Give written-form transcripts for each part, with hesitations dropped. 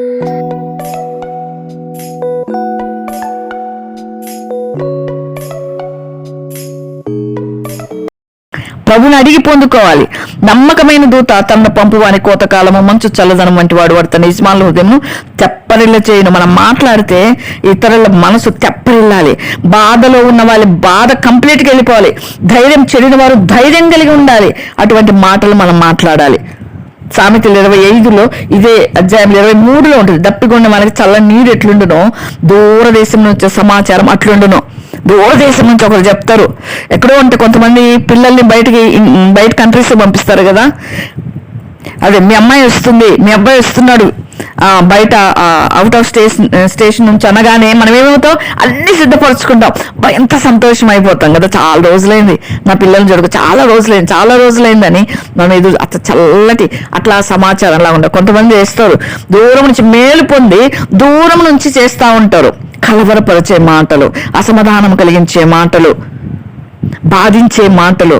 ప్రభుని అడిగి పొందుకోవాలి. నమ్మకమైన దూత తన పంపువాని కోతకాలము మంచు చల్లదనం వంటి వాడు తన యజమానుల హృదయము తెప్పరిల్ల చేయను. మనం మాట్లాడితే ఇతరుల మనసు తెప్పరిల్లాలి. బాధలో ఉన్న వాళ్ళ బాధ కంప్లీట్గా వెళ్ళిపోవాలి. ధైర్యం చెడిన వారు ధైర్యం కలిగి ఉండాలి. అటువంటి మాటలు మనం మాట్లాడాలి. సామెతలు 25లో ఇదే అధ్యాయం 23లో ఉంటుంది. దప్పికొండ మనకి చల్లని నీరు ఎట్లుండునో దూరదేశం నుంచి సమాచారం అట్లుండును. దూరదేశం నుంచి ఒకరు చెప్తారు. ఎక్కడో ఉంటే కొంతమంది పిల్లల్ని బయట కంట్రీస్ పంపిస్తారు కదా, అదే మీ అమ్మాయి వస్తుంది, మీ అబ్బాయి వస్తున్నాడు బయట అవుట్ ఆఫ్ స్టేషన్ నుంచి అనగానే మనం ఏమవుతాం, అన్ని సిద్ధపరచుకుంటాం. ఎంత సంతోషం అయిపోతాం కదా. చాలా రోజులైంది నా పిల్లల్ని చూడక, చాలా రోజులైందని మనం ఎదురు చల్లటి అట్లా సమాచారం లాగా ఉంటాం. కొంతమంది చేస్తారు దూరం నుంచి మేలు పొంది దూరం నుంచి చేస్తూ ఉంటారు. కలవరపరిచే మాటలు, అసమాధానం కలిగించే మాటలు, బాధించే మాటలు,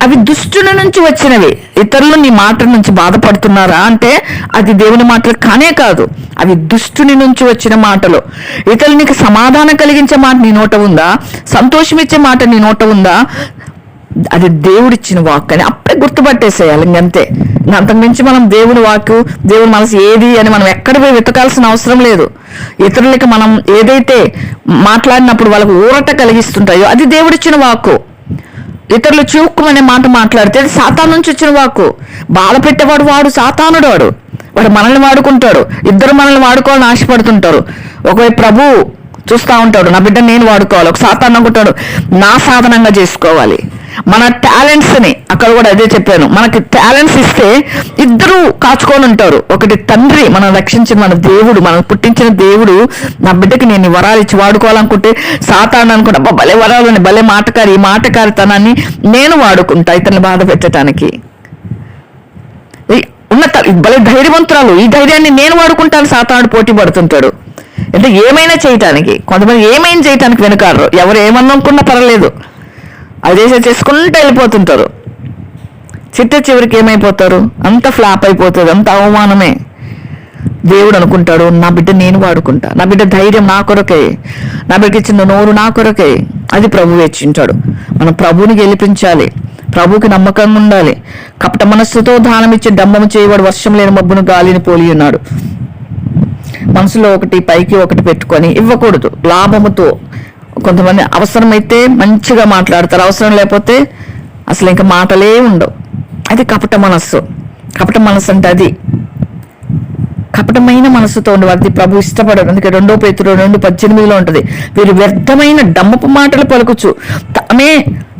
అవి దుష్టుని నుంచి వచ్చినవి. ఇతరులు నీ మాటల నుంచి బాధపడుతున్నారా అంటే అది దేవుని మాటలు కానే కాదు, అవి దుష్టుని నుంచి వచ్చిన మాటలు. ఇతరులు నీకు సమాధానం కలిగించే మాట నీ నోట ఉందా, సంతోషం ఇచ్చే మాట నీ నోట ఉందా, అది దేవుడిచ్చిన వాక్ అని అప్పుడే గుర్తుపట్టేసేయాలి. ఇంకంతే. అంతకుమించి మనం దేవుని వాక్కు, దేవుని మనసు ఏది అని మనం ఎక్కడ పోయి వెతకాల్సిన అవసరం లేదు. ఇతరులకి మనం ఏదైతే మాట్లాడినప్పుడు వాళ్ళకు ఊరట కలిగిస్తుంటాయో అది దేవుడిచ్చిన వాక్కు. ఇతరులు చివుక్కుమనే మాట మాట్లాడితే అది సాతాను నుంచి వచ్చిన వాక్కు. బాధ పెట్టేవాడు వాడు సాతానుడు. వాడు మనల్ని వాడుకుంటాడు. ఇద్దరు మనల్ని వాడుకోవాలని ఆశపడుతుంటారు. ఒకవైపు ప్రభు చూస్తూ ఉంటాడు, నా బిడ్డ నేను వాడుకోవాలి. ఒక సాతాను అనుకుంటాడు, నా సాధనంగా చేసుకోవాలి. మన టాలెంట్స్ని అక్కడ కూడా అదే చెప్పాను, మనకి టాలెంట్స్ ఇస్తే ఇద్దరు కాచుకొని ఉంటారు. ఒకటి తండ్రి, మనం రక్షించిన మన దేవుడు, మనం పుట్టించిన దేవుడు, నా బిడ్డకి నేను వరాలు ఇచ్చి వాడుకోవాలనుకుంటే సాతాను అనుకుంటా, భలే వరాలని, భలే మాటకారి, ఈ మాటకారితనాన్ని నేను వాడుకుంటా ఇతన్ని బాధ పెట్టడానికి. భలే ధైర్యవంతురాలు, ఈ ధైర్యాన్ని నేను వాడుకుంటాను. సాతానుడు పోటీ పడుతుంటాడు. అంటే ఏమైనా చేయటానికి, కొంతమంది ఏమైనా చేయటానికి వెనుకారు. ఎవరు ఏమనుకున్నా పర్వాలేదు, అది చేసుకుంటూ వెళ్ళిపోతుంటారు. చివరికి ఏమైపోతారు, అంత ఫ్లాప్ అయిపోతుంది, అంత అవమానమే. దేవుడు అనుకుంటాడు, నా బిడ్డ నేను వాడుకుంటా, నా బిడ్డ ధైర్యం నా కొరకే, నా బిడ్డకి ఇచ్చిన నోరు నా కొరకే. అది ప్రభువు హెచ్చించాడు. మనం ప్రభువుని గెలిపించాలి, ప్రభువుకి నమ్మకంగా ఉండాలి. కపట మనస్సుతో దానం ఇచ్చి డంబము చేయవాడు వర్షం లేని మబ్బును గాలిని పోలి ఉన్నాడు. మనసులో ఒకటి పైకి ఒకటి పెట్టుకొని ఇవ్వకూడదు. లాభముతో కొంతమంది అవసరమైతే మంచిగా మాట్లాడతారు, అవసరం లేకపోతే అసలు ఇంకా మాటలే ఉండవు. అది కపట మనస్సు. కపట మనస్సు అంటే అది కపటమైన మనస్సుతో ఉండేవాడిది ప్రభు ఇష్టపడరు. అందుకే 2 పేతురు 2:18 ఉంటుంది, వీరు వ్యర్థమైన డమ్మపు మాటలు పలుకుచు తామే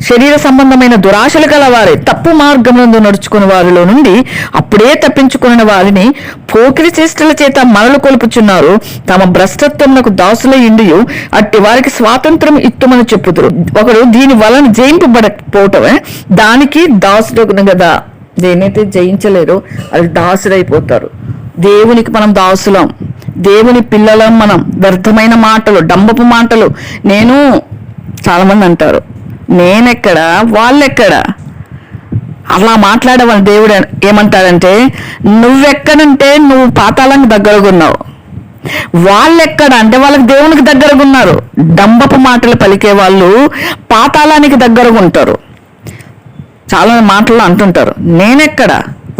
శరీర సంబంధమైన దురాశలు గలవారే తప్పు మార్గంలో నడుచుకున్న వారిలో నుండి అప్పుడే తప్పించుకున్న వారిని పోకిరి చేష్టల చేత మరలు కొలుపుచున్నారు. తమ భ్రష్టత్వమునకు దాసులై ఇండియు అట్టి వారికి స్వాతంత్రం ఇత్తుమని చెప్పుదురు. ఒకడు దీని వలన జయింపబడకపోవటమే దానికి దాసుడు కదా. దేనైతే జయించలేరో అది దాసుడైపోతారు. దేవునికి మనం దాసులం, దేవుని పిల్లలం మనం. వ్యర్థమైన మాటలు, డంబపు మాటలు. చాలా మంది అంటారు, నేనెక్కడ వాళ్ళెక్కడ, అలా మాట్లాడేవాళ్ళు దేవుడు ఏమంటాడంటే, నువ్వెక్కడంటే నువ్వు పాతాళానికి దగ్గరగా ఉన్నావు, వాళ్ళెక్కడ అంటే వాళ్ళకి దేవునికి దగ్గరగా ఉన్నారు. డంబపు మాటలు పలికే వాళ్ళు పాతాళానికి దగ్గరగా ఉంటారు. చాలా మాటలు అంటుంటారు, నేనెక్కడ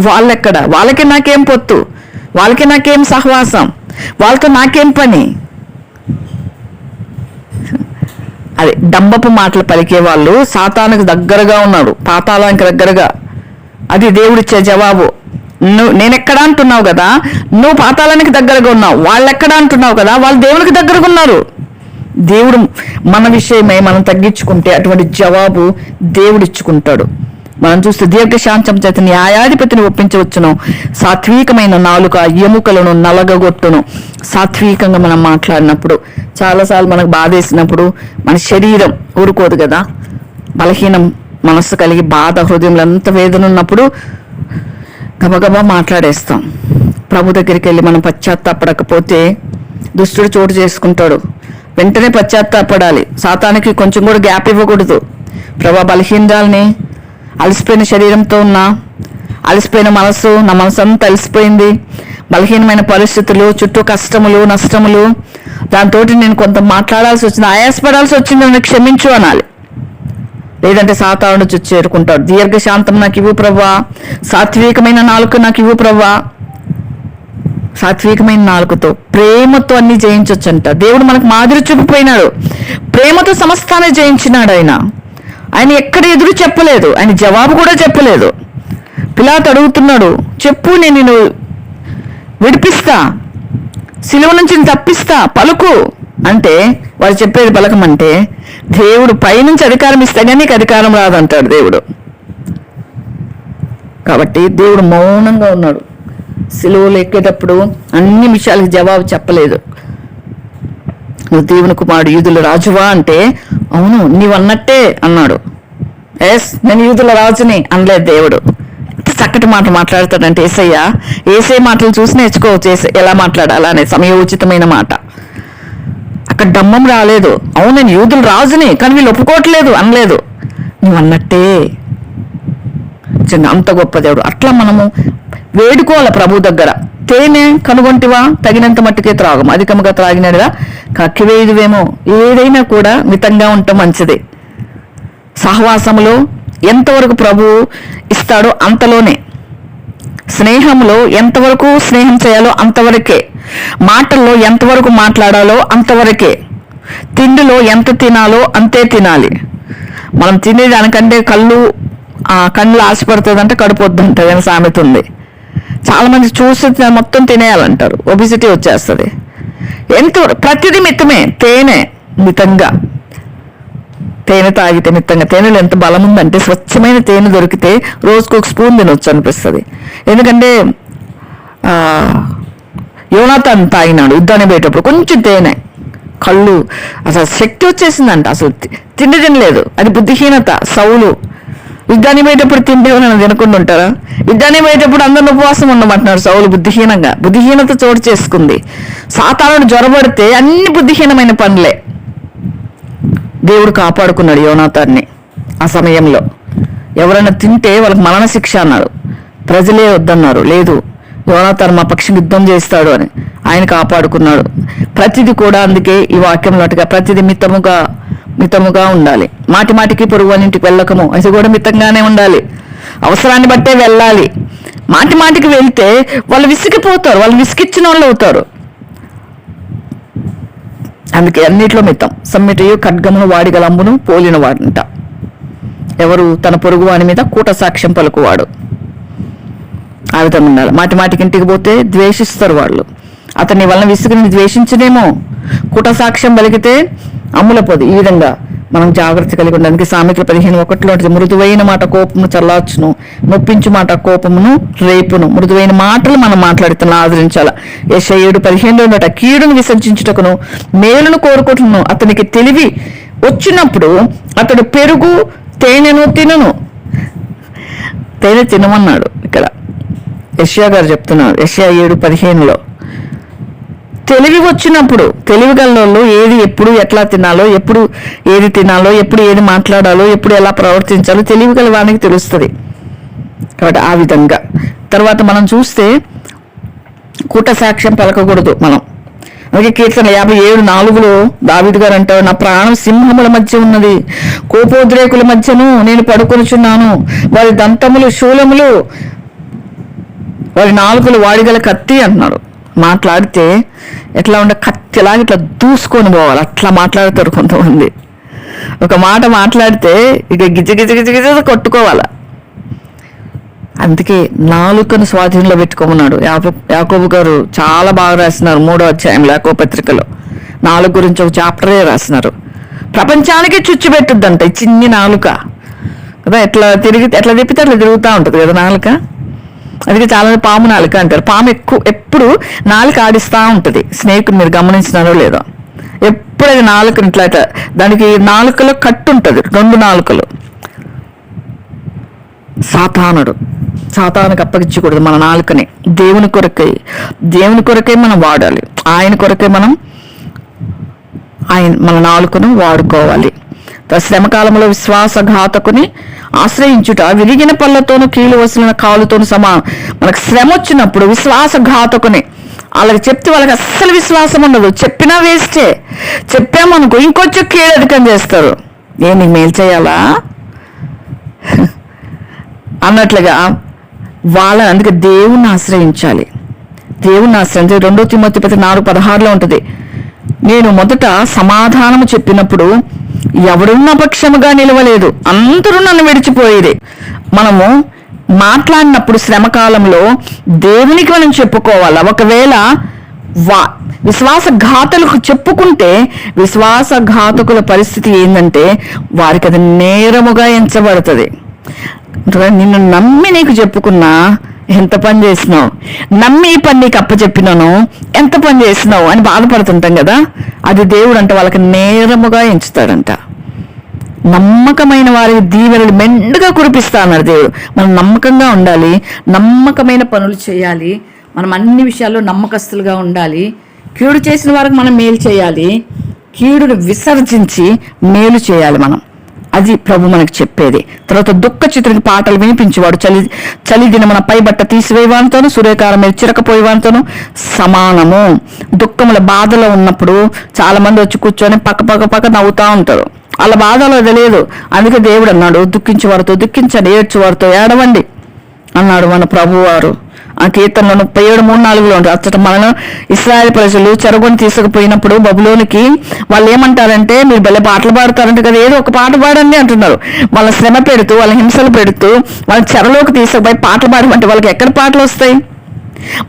వాళ్ళెక్కడ, వాళ్ళకి నాకేం పొత్తు, వాళ్ళకి నాకేం సహవాసం, వాళ్ళతో నాకేం పని. అది డంబపు మాటలు పలికే వాళ్ళు సాతానుకు దగ్గరగా ఉన్నాడు, పాతాళానికి దగ్గరగా. అది దేవుడిచ్చే జవాబు. నేనెక్కడా అంటున్నావు కదా, నువ్వు పాతాళానికి దగ్గరగా ఉన్నావు. వాళ్ళెక్కడా అంటున్నావు కదా, వాళ్ళు దేవునికి దగ్గరగా ఉన్నారు. దేవుడు మన విషయమై మనం తగ్గించుకుంటే అటువంటి జవాబు దేవుడిచ్చుకుంటాడు. మనం చూస్తే దీర్ఘశాంతం చేత న్యాయాధిపతిని ఒప్పించవచ్చును, సాత్వికమైన నాలుక ఎముకలను నలగగొట్టును. సాత్వికంగా మనం మాట్లాడినప్పుడు, చాలాసార్లు మనకు బాధేసినప్పుడు మన శరీరం ఊరుకోదు కదా, బలహీనం మనస్సు కలిగి బాధ హృదయంలో ఎంత వేదన ఉన్నప్పుడు గబగబా మాట్లాడేస్తాం. ప్రభు దగ్గరికి వెళ్ళి మనం పశ్చాత్తాపడకపోతే దుష్టుడు చోటు చేసుకుంటాడు. వెంటనే పశ్చాత్తాపడాలి. సాతానికి కొంచెం కూడా గ్యాప్ ఇవ్వకూడదు. ప్రభా, బలహీనరాల్ని, అలసిపోయిన శరీరంతో ఉన్నా, అలసిపోయిన మనసు, నా మనసు అంతా అలసిపోయింది, బలహీనమైన పరిస్థితులు, చుట్టూ కష్టములు, నష్టములు, దాంతో నేను కొంత మాట్లాడాల్సి వచ్చింది, ఆయాసపడాల్సి వచ్చింది, నన్ను క్షమించు అనాలి. లేదంటే సాతానుడు చుట్టూ చేరుకుంటాడు. దీర్ఘశాంతం నాకు ఇవ్వు ప్రభువా, సాత్వికమైన నాలుక నాకు ఇవ్వు ప్రభువా. సాత్వికమైన నాలుకతో ప్రేమతో అన్ని జయించొచ్చంట. దేవుడు మనకు మాదిరి చూపిపోయినాడు, ప్రేమతో సమస్తాన్ని జయించినాడు. ఆయన ఎక్కడ ఎదురు చెప్పలేదు, ఆయన జవాబు కూడా చెప్పలేదు. పిలాతు అడుగుతున్నాడు, చెప్పు, నేను నిన్ను విడిపిస్తా, సిలువ నుంచి తప్పిస్తా, పలుకు అంటే వారు చెప్పేది పలకమంటే, దేవుడు పైనుంచి అధికారం ఇస్తే కానీ నీకు అధికారం రాదంటాడు దేవుడు. కాబట్టి దేవుడు మౌనంగా ఉన్నాడు. సిలువలు ఎక్కేటప్పుడు అన్ని విషయాలకు జవాబు చెప్పలేదు. నువ్వు దేవుని కుమారుడు, యూదుల రాజువా అంటే, అవును నీవు అన్నట్టే అన్నాడు. ఎస్, నేను యూదుల రాజుని అనలేదు దేవుడు. చక్కటి మాట మాట్లాడతాడంటే ఏసై మాటలు చూసి నేర్చుకోవచ్చు ఎలా మాట్లాడాలా అనే సమయోచితమైన మాట. అక్కడ డమ్మం రాలేదు. అవును నేను యూదుల రాజుని, కానీ వీళ్ళు ఒప్పుకోవట్లేదు అనలేదు. నువ్వు అన్నట్టే. అంత గొప్ప దేవుడు. అట్లా మనము వేడుకోవాలి ప్రభు దగ్గర. తేనె కనుగొంటివా, తగినంత మట్టుకే త్రాగం, అధికముగా త్రాగినట్టుగా కక్కివేయుదువేమో. ఏదైనా కూడా మితంగా ఉండటం మంచిది. సహవాసములో ఎంతవరకు ప్రభు ఇస్తాడో అంతలోనే, స్నేహంలో ఎంతవరకు స్నేహం చేయాలో అంతవరకే, మాటల్లో ఎంతవరకు మాట్లాడాలో అంతవరకే, తిండిలో ఎంత తినాలో అంతే తినాలి. మనం తినేదానికంటే కళ్ళు ఆశపడుతుందంటే కడుపు వద్దంటే సామెత ఉంది. చాలా మంది చూసి మొత్తం తినేయాలంటారు, ఒబిసిటీ వచ్చేస్తుంది. ప్రతిదీ మితమే. తేనె మితంగా, తేనె తాగితే మితంగా. తేనెలో ఎంత బలం ఉందంటే, స్వచ్ఛమైన తేనె దొరికితే రోజుకు ఒక స్పూన్ తినొచ్చు అనిపిస్తుంది. ఎందుకంటే యోనాతాన్ తాగినాడు యుద్ధాన్ని పోయేటప్పుడు కొంచెం తేనె, కళ్ళు అసలు శక్తి వచ్చేసిందంట. అసలు తిండి తినలేదు, అది బుద్ధిహీనత. సౌలు యుద్ధాన్ని పోయేటప్పుడు తింటేమన్నా తినకుండా ఉంటారా? యుద్ధాన్ని పోయేటప్పుడు అందరిని ఉపవాసం ఉండమంటున్నారు. సౌలు బుద్ధిహీనత చోటు చేసుకుంది. సాతానుడు జ్వరబడితే అన్ని బుద్ధిహీనమైన పనులే. దేవుడు కాపాడుకున్నాడు యోనాతాన్ని. ఆ సమయంలో ఎవరైనా తింటే వాళ్ళకి మరణ శిక్ష అన్నాడు, ప్రజలే వద్దన్నారు. లేదు, యోనాతాన్ మా పక్షం యుద్ధం చేస్తాడు అని ఆయన కాపాడుకున్నాడు. ప్రతిది కూడా అందుకే ఈ వాక్యంలోటుగా ప్రతిది మితముగా ఉండాలి. మాటికి పొరుగు ఇంటికి వెళ్ళకము, అది కూడా మితంగానే ఉండాలి. అవసరాన్ని బట్టే వెళ్ళాలి. మాటికి వెళ్తే వాళ్ళు విసిగిపోతారు, వాళ్ళు విసిగిచ్చిన వాళ్ళు అవుతారు. అందుకే అన్నిట్లో మితం. సమ్మిటయు ఖడ్గమును వాడిగలంబును పోలిన వాడంట. ఎవరు తన పొరుగు వాని మీద కూట సాక్ష్యం పలుకువాడు. ఆ విధంగా ఉండాలి. మాటికి ఇంటికి పోతే ద్వేషిస్తారు వాళ్ళు. అతన్ని వలన విసుగుని ద్వేషించనేమో, కూట సాక్ష్యం పలికితే అమ్ములపోదు. ఈ విధంగా మనం జాగ్రత్త కలిగి ఉండడానికి సామెతలు 15:1 మృదువైన మాట కోపమును చల్లార్చును, నొప్పించు మాట కోపమును రేపును. మృదువైన మాటలు మనం మాట్లాడుతున్నా ఆదరించాల. యెషయా 7:15 కీడును విసర్జించుటకును మేలును కోరుకుంటును. అతనికి తెలివి వచ్చినప్పుడు అతడు పెరుగు తేనెను తినను. తేనె తినమన్నాడు ఇక్కడ యెషయా గారు చెప్తున్నారు. యెషయా 7:15 తెలివి వచ్చినప్పుడు, తెలివి గల్లోళ్ళు ఏది ఎప్పుడు ఎట్లా తినాలో, ఎప్పుడు ఏది తినాలో, ఎప్పుడు ఏది మాట్లాడాలో, ఎప్పుడు ఎలా ప్రవర్తించాలో తెలివి గల వానికి తెలుస్తుంది. కాబట్టి ఆ విధంగా తర్వాత మనం చూస్తే కూట సాక్ష్యం పలకకూడదు మనం. అలాగే కీర్తన 57:4 దావీదు గారు అంటారు, నా ప్రాణం సింహముల మధ్య ఉన్నది, కోపోద్రేకుల మధ్యను నేను పడుకొనుచున్నాను. వారి దంతములు శూలములు, వారి నాలుకలు వాడిగల కత్తి అంటున్నాడు. మాట్లాడితే ఎట్లా ఉండే కత్తిలాగా ఇట్లా దూసుకొని పోవాలి, అట్లా మాట్లాడతారు కొంతమంది. ఒక మాట మాట్లాడితే ఇక గిజ కొట్టుకోవాలి. అందుకే నాలుకను స్వాధీనంలో పెట్టుకోమన్నాడు. యాకోబు గారు చాలా బాగా రాసినారు 3వ అధ్యాయంలో యాకోబు పత్రికలో. నాలుక గురించి ఒక చాప్టరే రాసినారు. ప్రపంచానికి చుచ్చిపెట్టుద్దంట ఈ చిన్ని నాలుక కదా. ఎట్లా తిప్పితే అట్లా తిరుగుతూ ఉంటుంది కదా నాలుక. అందుకే చాలా పాము నాలుక అంటారు. పాము ఎప్పుడు నాలుక ఆడిస్తూ ఉంటుంది. స్నేక్ మీరు గమనించినారో లేదో, ఎప్పుడు అది నాలుకని ఇట్లా దానికి నాలుకలో కట్టు ఉంటుంది, 2 నాలుకలు. సాతానుకు అప్పగించకూడదు మన నాలుకని. దేవుని కొరకై మనం వాడాలి. ఆయన కొరకై మనం మన నాలుకను వాడుకోవాలి. శ్రమకాలంలో విశ్వాసఘాతకుని ఆశ్రయించుట విరిగిన పళ్ళతోనూ కీలు వసిలిన కాలుతోనూ సమానం. మనకు శ్రమ వచ్చినప్పుడు విశ్వాసఘాతకుని వాళ్ళకి చెప్తే వాళ్ళకి అస్సలు విశ్వాసం ఉండదు. చెప్పినా వేస్టే. చెప్పామనుకో ఇంకొంచెం కీడు అధికం చేస్తారు. నీకు మేలు చేయాలా అన్నట్లుగా వాళ్ళని. అందుకే దేవుణ్ణి ఆశ్రయించాలి. దేవుణ్ణి ఆశ్రయించి 2 తిమోతి 4:16 ఉంటుంది. నేను మొదట సమాధానము చెప్పినప్పుడు ఎవడున్న పక్షముగా నిలవలేదు, అందరూ నన్ను విడిచిపోయేది. మనము మాట్లాడినప్పుడు శ్రమకాలంలో దేవునికి మనం చెప్పుకోవాలి. ఒకవేళ విశ్వాసఘాతులకు చెప్పుకుంటే విశ్వాసఘాతకుల పరిస్థితి ఏంటంటే వారికి అది నేరముగా ఎంచబడుతుంది. నిన్ను నమ్మి నీకు చెప్పుకున్నా ఎంత పని చేసినావు, నమ్మి ఈ పని నీకు అప్పచెప్పినాను ఎంత పని చేసినావు అని బాధపడుతుంటాం కదా. అది దేవుడు అంటే వాళ్ళకి నేరముగా ఎంచుతాడంట. నమ్మకమైన వారికి దీవెనలు మెండుగా కురిపిస్తా అన్నాడు దేవుడు. మనం నమ్మకంగా ఉండాలి, నమ్మకమైన పనులు చేయాలి, మనం అన్ని విషయాల్లో నమ్మకస్తులుగా ఉండాలి. కీడు చేసిన వారికి మనం మేలు చేయాలి, కీడును విసర్జించి మేలు చేయాలి మనం. అది ప్రభు మనకు చెప్పేది. తర్వాత దుఃఖ చిత్రునికి పాటలు వినిపించేవాడు చలి దినమున పైబట్ట తీసివేయవానితోనూ సూర్యకాలం మీద చిరకపోయేవానితోనూ సమానము. దుఃఖముల బాధలో ఉన్నప్పుడు చాలా మంది వచ్చి కూర్చొని పక్క నవ్వుతా ఉంటారు. వాళ్ళ బాధలో తెలియదు. అందుకే దేవుడు అన్నాడు, దుఃఖించేవారితో దుఃఖించండి, ఏడ్చేవారితో ఏడవండి అన్నాడు మన ప్రభువారు. ఆ కీర్తనలో 37:3-4 ఉంటుంది. అచ్చట మనను ఇశ్రాయేలు ప్రజలు చెరగొని తీసుకుపోయినప్పుడు బబులోనికి వాళ్ళు ఏమంటారంటే, మీరు భలే పాటలు పాడతారంటే కదా, ఏదో ఒక పాట పాడండి అంటున్నారు. వాళ్ళ శ్రమ పెడుతూ, వాళ్ళ హింసలు పెడుతూ, వాళ్ళ చెరలోకి తీసుకుపోయి పాటలు పాడమంటే వాళ్ళకి ఎక్కడ పాటలు వస్తాయి?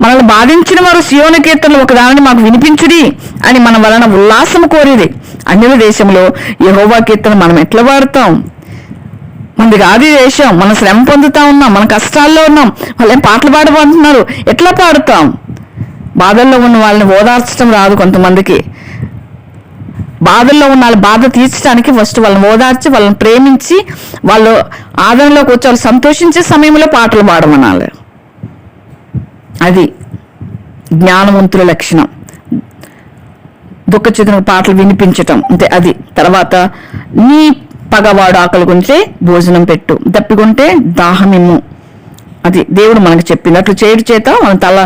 మనల్ని బాధించిన వారు సియోను కీర్తనలు ఒక దానిని మాకు వినిపించుడి అని మన వలన ఉల్లాసం కోరేది. అన్యుల దేశంలో యెహోవా కీర్తన మనం ఎట్లా పాడతాం? మనది కాదు దేశం, మనం శ్రమ పొందుతా ఉన్నాం, మన కష్టాల్లో ఉన్నాం, వాళ్ళు ఏం పాటలు పాడబోతున్నారు, ఎట్లా పాడుతాం? బాధల్లో ఉన్న వాళ్ళని ఓదార్చడం రాదు కొంతమందికి. బాధల్లో ఉన్న వాళ్ళ బాధ తీర్చడానికి ఫస్ట్ వాళ్ళని ఓదార్చి, వాళ్ళని ప్రేమించి, వాళ్ళు ఆదరణలోకి వచ్చి వాళ్ళు సంతోషించే సమయంలో పాటలు పాడమనాలి. అది జ్ఞానవంతుల లక్షణం. దుఃఖ చిత్ర పాటలు వినిపించటం అంతే అది. తర్వాత నీ పగవాడు ఆకలి కొంటే భోజనం పెట్టు, దప్పికొంటే దాహమిమ్ము. అది దేవుడు మనకు చెప్పినట్లు చేడు చేత మన తల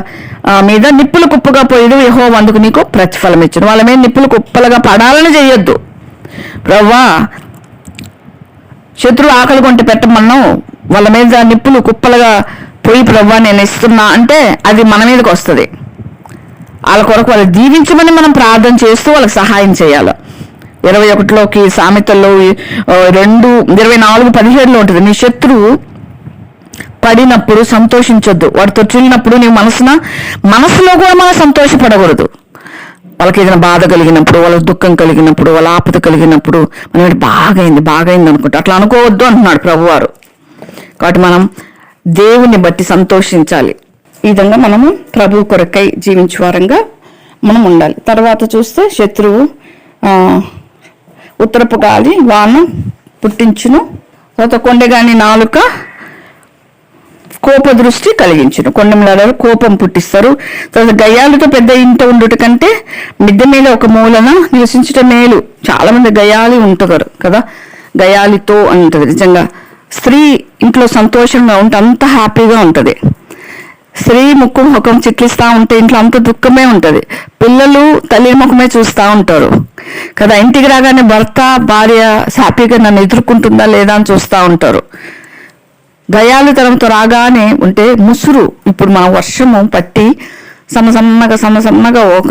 మీద నిప్పులు కుప్పగా పోయేది యెహోవా అందుకు నీకు ప్రతిఫలం ఇచ్చును. వాళ్ళ మీద నిప్పులు కుప్పలుగా పడాలని చేయొద్దు. ప్రవ్వా శత్రువు ఆకలి కొంటే పెట్టమన్నావు, వాళ్ళ మీద నిప్పులు కుప్పలుగా పోయి ప్రవ్వా నేను ఇస్తున్నా అంటే అది మన మీదకి వస్తుంది. వాళ్ళ కొరకు వాళ్ళు దీవించమని మనం ప్రార్థన చేస్తూ వాళ్ళకి సహాయం చేయాలి. 21 సామెతల్లో 2:24-17 ఉంటుంది. నీ శత్రువు పడినప్పుడు సంతోషించొద్దు, వాడితో చిల్లినప్పుడు నీవు మనసులో కూడా మనం సంతోషపడకూడదు. వాళ్ళకి ఏదైనా బాధ కలిగినప్పుడు, వాళ్ళకి దుఃఖం కలిగినప్పుడు, వాళ్ళ ఆపద కలిగినప్పుడు మనం బాగైంది అనుకుంటా అట్లా అనుకోవద్దు అంటున్నాడు ప్రభువారు. కాబట్టి మనం దేవుని బట్టి సంతోషించాలి. ఈ విధంగా మనము ప్రభు కొరకై జీవించే వారంగా మనం ఉండాలి. తర్వాత చూస్తే శత్రువు ఉత్తరపు గాలి వాన పుట్టించును, తర్వాత కొండగాని నాలుక కోప దృష్టి కలిగించును. కొండముల కోపం పుట్టిస్తారు. తర్వాత గయ్యాలతో పెద్ద ఇంట ఉండుట కంటే మిద్దె మీద ఒక మూలన నివసించటం మేలు. చాలా మంది గయ్యాలి ఉంటారు కదా, గయ్యాలితో అని ఉంటుంది. నిజంగా స్త్రీ ఇంట్లో సంతోషంగా ఉంటే అంత హ్యాపీగా ఉంటుంది. స్త్రీ ముఖం చిట్లిస్తూ ఉంటే ఇంట్లో అంత దుఃఖమే ఉంటుంది. పిల్లలు తల్లి ముఖమే చూస్తూ ఉంటారు కదా. ఇంటికి రాగానే భర్త భార్య హ్యాపీగా నన్ను ఎదుర్కొంటుందా లేదా అని చూస్తూ ఉంటారు. గయాలుతనంతో రాగానే ఉంటే ముసురు. ఇప్పుడు మన వర్షము పట్టి సన్నగా ఒక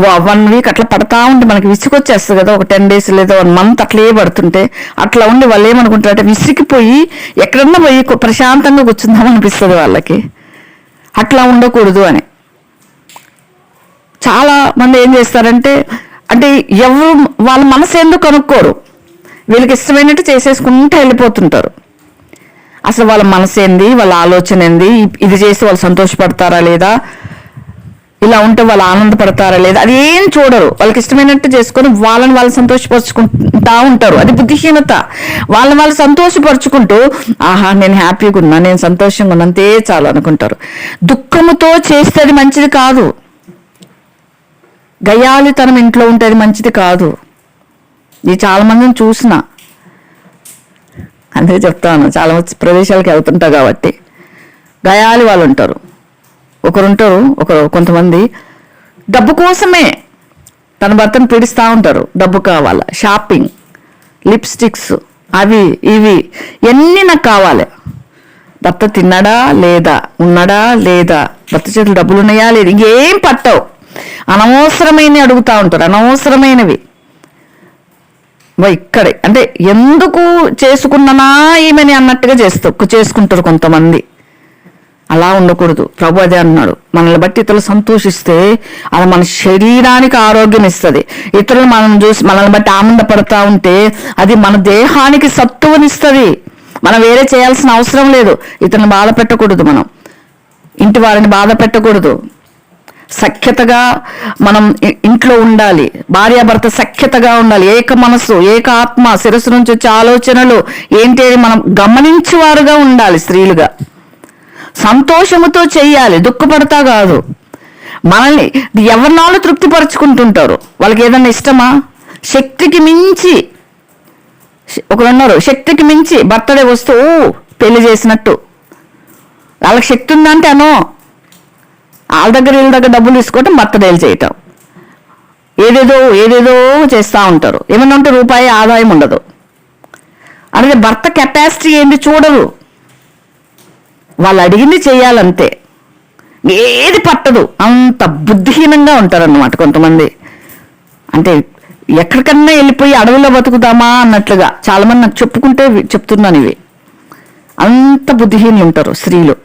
1 వీక్ అట్లా పడతా ఉంటే మనకి విసుకొచ్చేస్తుంది కదా. ఒక 10 days లేదా 1 month అట్లే పడుతుంటే అట్లా ఉండి వాళ్ళు ఏమనుకుంటారంటే విసిగిపోయి ఎక్కడన్నా పోయి ప్రశాంతంగా కూర్చుందాం అనిపిస్తుంది వాళ్ళకి. అట్లా ఉండకూడదు అని చాలా మంది ఏం చేస్తారంటే, అంటే ఎవరు వాళ్ళ మనసు ఎందుకు కనుక్కోరు, వీళ్ళకి ఇష్టమైనట్టు చేసేసుకుంటూ వెళ్ళిపోతుంటారు. అసలు వాళ్ళ మనసు ఏంది, వాళ్ళ ఆలోచన ఏంది, ఇది చేసి వాళ్ళు సంతోషపడతారా లేదా, ఇలా ఉంటే వాళ్ళు ఆనందపడతారా లేదా, అది ఏం చూడరు. వాళ్ళకి ఇష్టమైనట్టు చేసుకొని వాళ్ళు సంతోషపరుచుకుంటా ఉంటారు. అది బుద్ధిహీనత. వాళ్ళు సంతోషపరుచుకుంటూ ఆహా నేను హ్యాపీగా ఉన్నా, నేను సంతోషంగా ఉన్నా, అంతే చాలు అనుకుంటారు. దుఃఖముతో చేస్తే అది మంచిది కాదు. గయ్యాలితనం ఇంట్లో ఉంటే అది మంచిది కాదు. ఇది చాలా మందిని చూసిన అందుకే చెప్తాను, చాలా ప్రదేశాలకు వెళ్తుంటా కాబట్టి గయాలి వాళ్ళు ఉంటారు, కొంతమంది డబ్బు కోసమే తన భర్తను పీడిస్తూ ఉంటారు. డబ్బు కావాలా, షాపింగ్, లిప్స్టిక్స్, అవి ఇవి ఎన్ని నాకు కావాలి. భర్త తిన్నాడా లేదా, ఉన్నాడా లేదా, భర్త చేతులు డబ్బులు ఉన్నాయా లేదు, ఇంకేం పట్టవు. అనవసరమైనవి అడుగుతూ ఉంటారు, అనవసరమైనవి. ఇక్కడే అంటే ఎందుకు చేసుకున్నానా ఈమెని అన్నట్టుగా చేసుకుంటారు కొంతమంది. అలా ఉండకూడదు. ప్రభు అదే అన్నాడు, మనల్ని బట్టి ఇతరులు సంతోషిస్తే అది మన శరీరానికి ఆరోగ్యం ఇస్తుంది. ఇతరులు మనల్ని చూసి మనల్ని బట్టి ఆనందపడతా ఉంటే అది మన దేహానికి సత్తువనిస్తుంది. మనం వేరే చేయాల్సిన అవసరం లేదు. ఇతరులను బాధ పెట్టకూడదు, మనం ఇంటి వారిని బాధ పెట్టకూడదు. సఖ్యతగా మనం ఇంట్లో ఉండాలి. భార్యాభర్త సఖ్యతగా ఉండాలి. ఏక మనస్సు, ఏక ఆత్మ, శిరస్సు నుంచి వచ్చే ఆలోచనలు ఏంటి అని మనం గమనించేవారుగా ఉండాలి. స్త్రీలుగా సంతోషముతో చెయ్యాలి, దుఃఖపడతా కాదు. మనల్ని ఎవరినాళ్ళు తృప్తిపరుచుకుంటుంటారు. వాళ్ళకి ఏదన్నా ఇష్టమా? శక్తికి మించి ఒకరున్నారు, శక్తికి మించి బర్త్డే వస్తూ పెళ్లి చేసినట్టు. వాళ్ళకి శక్తి ఉందంటే వాళ్ళ దగ్గర వీళ్ళ దగ్గర డబ్బులు తీసుకోవటం, బర్త్డేలు చేయటం, ఏదేదో చేస్తూ ఉంటారు. ఏమన్నా ఉంటే రూపాయి ఆదాయం ఉండదు. అలాగే భర్త కెపాసిటీ ఏంది చూడరు. వాళ్ళు అడిగింది చేయాలంతే, ఏది పట్టదు. అంత బుద్ధిహీనంగా ఉంటారన్నమాట కొంతమంది. అంటే ఎక్కడికన్నా వెళ్ళిపోయి అడవిలో బతుకుదామా అన్నట్లుగా చాలామంది నాకు చెప్తున్నాను ఇవి. అంత బుద్ధిహీనులు ఉంటారు స్త్రీలు.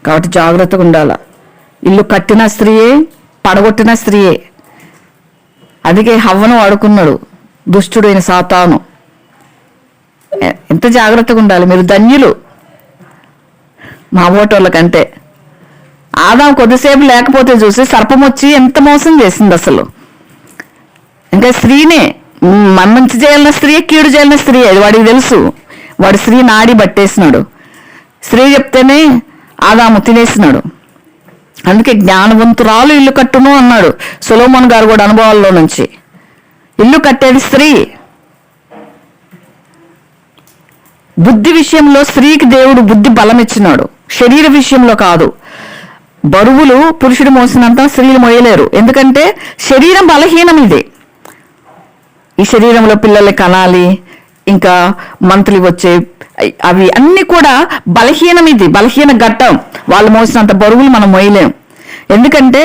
కాబట్టి జాగ్రత్తగా ఉండాల. ఇల్లు కట్టిన స్త్రీయే, పడగొట్టిన స్త్రీయే. అందుకే హవ్వను వాడుకున్నాడు దుష్టుడైన సాతాను. ఎంత జాగ్రత్తగా ఉండాలి. మీరు ధన్యులు మా ఓటోళ్ళకంటే. ఆదాం కొద్దిసేపు లేకపోతే చూసి సర్పం వచ్చి ఎంత మోసం చేసింది అసలు. ఇంకా స్త్రీనే, మంచి చేయాలన్న స్త్రీయే, కీడు చేయాలన్న స్త్రీయే, అది వాడికి తెలుసు. వాడు స్త్రీ నాడి పట్టేసినాడు. స్త్రీ చెప్తేనే ఆదాము తినేసినాడు. అందుకే జ్ఞానవంతురాలు ఇల్లు కట్టును అన్నాడు సొలొమోను గారు కూడా అనుభవాల్లో నుంచి. ఇల్లు కట్టేది స్త్రీ. బుద్ధి విషయంలో స్త్రీకి దేవుడు బుద్ధి బలం ఇచ్చినాడు, శరీర విషయంలో కాదు. బరువులు పురుషుడు మోసినంత స్త్రీలు మోయలేరు. ఎందుకంటే శరీరం బలహీనం. ఇది ఈ శరీరంలో పిల్లల్ని కనాలి, ఇంకా మంత్లీ వచ్చే అవి అన్ని కూడా బలహీనం. ఇది బలహీన ఘట్టం. వాళ్ళు మోసినంత బరువులు మనం మోయలేం. ఎందుకంటే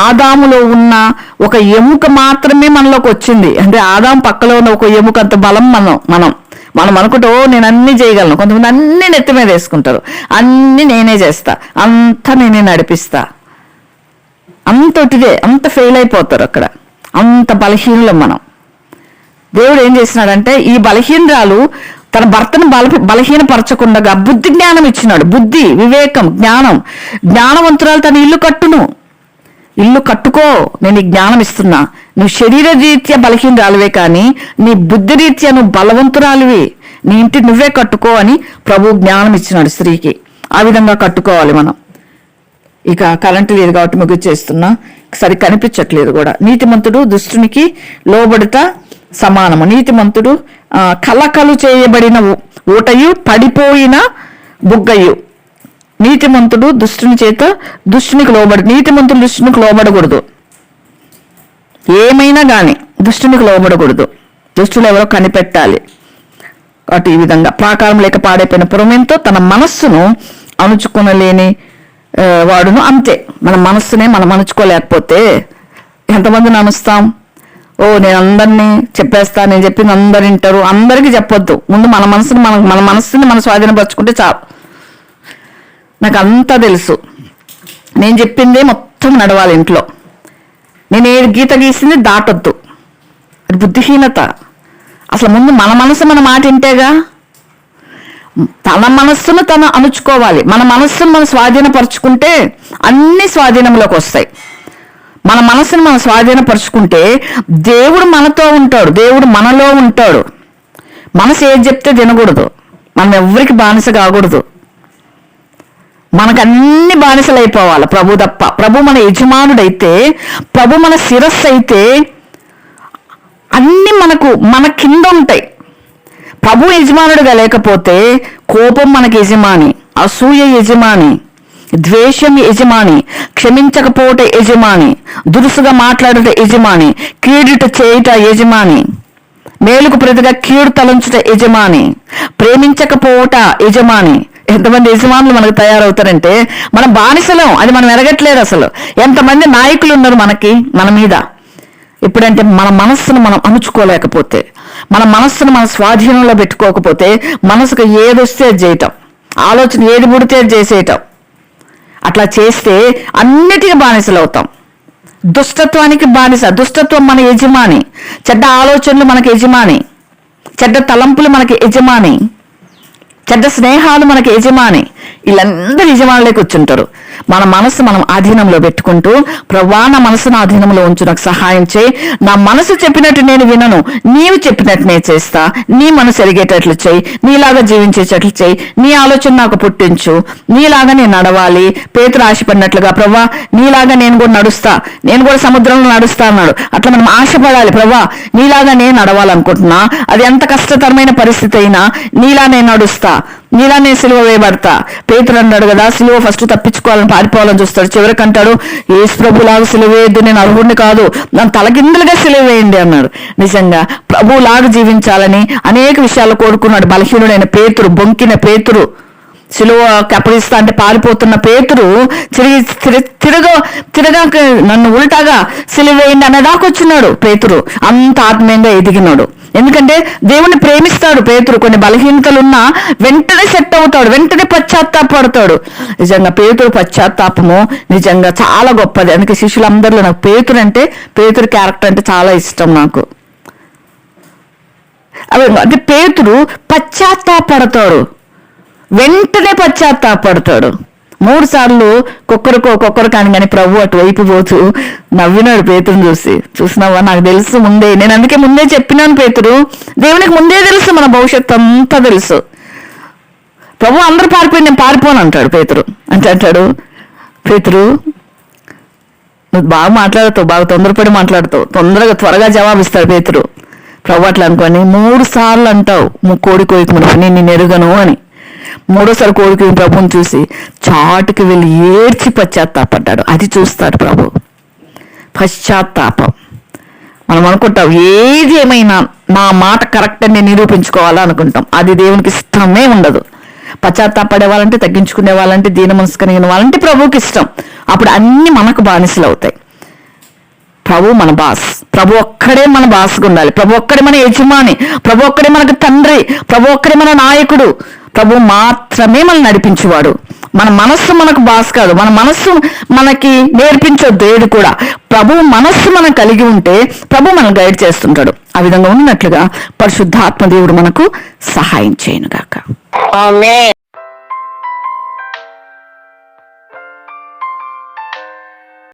ఆదాములో ఉన్న ఒక ఎముక మాత్రమే మనలోకి వచ్చింది. అంటే ఆదాము పక్కలో ఉన్న ఒక ఎముక అంత బలం మనం అనుకుంటే నేను అన్ని చేయగలను. కొంతమంది అన్ని నెత్తి మీద వేసుకుంటారు, అన్ని నేనే చేస్తా, అంతా నేనే నడిపిస్తా, అంతటిదే, అంత ఫెయిల్ అయిపోతారు అక్కడ. అంత బలహీనులం మనం. దేవుడు ఏం చేసినాడంటే ఈ బలహీనరాలు తన భర్తను బలహీనపరచకుండా బుద్ధి జ్ఞానం ఇచ్చినాడు. బుద్ధి, వివేకం, జ్ఞానం. జ్ఞానవంతురాలు తన ఇల్లు కట్టును. ఇల్లు కట్టుకో, నేను ఈ జ్ఞానం ఇస్తున్నా. నువ్వు శరీర రీత్యా బలహీనరాలువే కానీ నీ బుద్ధి రీత్యా నువ్వు బలవంతురాలివి. నీ ఇంటి నువ్వే కట్టుకో అని ప్రభు జ్ఞానం ఇచ్చినాడు స్త్రీకి. ఆ విధంగా కట్టుకోవాలి మనం. ఇక కరెంటు లేదు కాబట్టి ముగిచేస్తున్నా, సరి కనిపించట్లేదు కూడా. నీతిమంతుడు దుష్టునికి లోబడుట సమానము. నీతిమంతుడు కలకలు చేయబడిన ఊటయు, పడిపోయిన బుగ్గయు. నీతిమంతుడు దుష్టునికి లోబడకూడదు. ఏమైనా కానీ దుష్టునికి లోబడకూడదు. దుష్టులు ఎవరో కనిపెట్టాలి. అటు ఈ విధంగా ప్రాకారం లేక పాడైపోయిన పురమెంతో తన మనస్సును అణుచుకొనలేని వాడును. అంతే, మన మనస్సునే మనం అణుచుకోలేకపోతే ఎంతమందిని అనుస్తాం? నేను అందరినీ చెప్పేస్తా, నేను చెప్పింది అందరు వింటారు, అందరికీ చెప్పొద్దు. ముందు మన మనస్సుని మనం స్వాధీనపరచుకుంటే చాలు. నాకు అంతా తెలుసు, నేను చెప్పిందే మొత్తం నడవాలి ఇంట్లో. నేను ఏ గీత గీసింది దాటొద్దు. అది బుద్ధిహీనత. అసలు ముందు మన మనసు మన మాట వింటేగా. తన మనస్సును తను అణుచుకోవాలి. మన మనస్సును మనం స్వాధీనపరుచుకుంటే అన్ని స్వాధీనంలోకి వస్తాయి. మన మనసును మనం స్వాధీనపరుచుకుంటే దేవుడు మనతో ఉంటాడు, దేవుడు మనలో ఉంటాడు. మనసు ఏది చెప్తే తినకూడదు. మనం ఎవరికి బానిస కాకూడదు. మనకు అన్ని బానిసలు అయిపోవాలి ప్రభు తప్ప. ప్రభు మన యజమానుడైతే, ప్రభు మన శిరస్సు అయితే అన్ని మన కింద ఉంటాయి. ప్రభు యజమానుడిగా లేకపోతే కోపం మనకి యజమాని, అసూయ యజమాని, ద్వేషం యజమాని, క్షమించకపోవట యజమాని, దురుసుగా మాట్లాడుట యజమాని, కీడుట చేయుట యజమాని, మేలుకు ప్రతిగా కీడు తలంచుట యజమాని, ప్రేమించకపోవట యజమాని. ఎంతమంది యజమానులు మనకు తయారవుతారంటే మనం బానిసలం, అది మనం ఎరగట్లేదు. అసలు ఎంతమంది నాయకులు ఉన్నారు మన మీద. ఎప్పుడంటే మన మనస్సును మనం అణుచుకోలేకపోతే, మన మనస్సును మన స్వాధీనంలో పెట్టుకోకపోతే, మనసుకు ఏదొస్తే అది చేయటం, ఆలోచన ఏది పుడితే అది చేసేయటం, అట్లా చేస్తే అన్నిటికీ బానిసలు అవుతాం. దుష్టత్వానికి బానిస. దుష్టత్వం మన యజమాని, చెడ్డ ఆలోచనలు మనకి యజమాని, చెడ్డ తలంపులు మనకి యజమాని, చెడ్డ స్నేహాలు మనకి యజమాని. వీళ్ళందరూ యజమానులే కూర్చుంటారు. మన మనసు మనం ఆధీనంలో పెట్టుకుంటూ, ప్రభువా నా మనసును ఆధీనంలో ఉంచు, నాకు సహాయం చేయి, నా మనసు చెప్పినట్టు నేను వినను, నీవు చెప్పినట్టు నేను చేస్తా, నీ మనసు ఎరిగేటట్లు చేయి, నీలాగా జీవించేటట్లు చేయి, నీ ఆలోచన నాకు పుట్టించు, నీలాగా నేను నడవాలి. పేతురు ఆశపడినట్లుగా ప్రభువా నీలాగా నేను కూడా నడుస్తా, నేను కూడా సముద్రంలో నడుస్తా అన్నాడు. అట్లా మనం ఆశపడాలి. ప్రభువా నీలాగా నేను నడవాలనుకుంటున్నా, అది ఎంత కష్టతరమైన పరిస్థితి అయినా నీలా నేను నడుస్తా, నీలా నేను సిలువ వేయబడతా. పేతురు అన్నాడు కదా, సిలువ ఫస్ట్ తప్పించుకోవాలని పారిపోవాలని చూస్తాడు. చివరికి అంటాడు, యేసు ప్రభులాగా సిలువ వేయద్దు, నేను అర్హుడిని కాదు, నన్ను తలకిందులుగా సిలువ వేయండి అన్నాడు. నిజంగా ప్రభులాగా జీవించాలని అనేక విషయాలు కోరుకున్నాడు. బలహీనుడైన పేతురు, బొంకిన పేతురు, సిలువ కప్పగిస్తా అంటే పారిపోతున్న పేతురు తిరగాక నన్ను ఉల్టాగా సిలువ వేయండి అనేదాకొచ్చున్నాడు. పేతురు అంత ఆత్మీయంగా ఎదిగినాడు. ఎందుకంటే దేవుణ్ణి ప్రేమిస్తాడు పేతురు. కొన్ని బలహీనతలున్నా వెంటనే సెట్ అవుతాడు, వెంటనే పశ్చాత్తాపడతాడు. నిజంగా పేతురు పశ్చాత్తాపము నిజంగా చాలా గొప్పది. అందుకే శిష్యులందరిలో నాకు పేతురు క్యారెక్టర్ అంటే చాలా ఇష్టం నాకు. అంటే పేతురు పశ్చాత్తాపడతాడు, వెంటనే పశ్చాత్తాపడతాడు. 3 సార్లు కుక్కరు కానీ ప్రభు అటువైపు పోతూ నవ్వినాడు పేతురుని చూసినావా, నాకు తెలుసు ముందే, నేను అందుకే ముందే చెప్పినాను పేతురు, దేవునికి ముందే తెలుసు మన భవిష్యత్తు అంతా తెలుసు. ప్రభు అందరూ పారిపోయి నేను పారిపోను అంటాడు పేతురు. అంటాడు పేతురు నువ్వు బాగా మాట్లాడుతావు, బాగా తొందరపడి మాట్లాడుతావు, త్వరగా జవాబిస్తాడు పేతురు. ప్రభు అట్లా అనుకోని 3 సార్లు అంటావు కోడి కోయికి మునుపు నేను ఎరుగను అని. 3వసారి కోడికి ప్రభుని చూసి చాటుకి వెళ్ళి ఏడ్చి పశ్చాత్తాపడ్డాడు. అది చూస్తాడు ప్రభు, పశ్చాత్తాపం. మనం అనుకుంటాం ఏది ఏమైనా నా మాట కరెక్ట్ అని నిరూపించుకోవాలా అనుకుంటాం. అది దేవునికి ఇష్టమే ఉండదు. పశ్చాత్తాపడే వాళ్ళంటే, తగ్గించుకునే వాళ్ళంటే, దీన మనసు కలిగిన వాళ్ళంటే ప్రభువుకి ఇష్టం. అప్పుడు అన్ని మనకు బానిసలు అవుతాయి. ప్రభు మన బాస్, ప్రభు ఒక్కడే మన బాస్గా ఉండాలి, ప్రభు ఒక్కడే మన యజమాని, ప్రభు ఒక్కడే మనకు తండ్రి, ప్రభు ఒక్కడే మన నాయకుడు, ప్రభు మాత్రమే మనల్ని నడిపించేవాడు. మన మనస్సు మనకు బాస్ కాదు, మన మనస్సు మనకి నేర్పించే దేవుడు కూడా. ప్రభు మనస్సు మనం కలిగి ఉంటే ప్రభు మనల్ని గైడ్ చేస్తుంటాడు. ఆ విధంగా ఉన్నట్లుగా పరిశుద్ధాత్మ దేవుడు మనకు సహాయం చేయను గాక. ఆమేన్.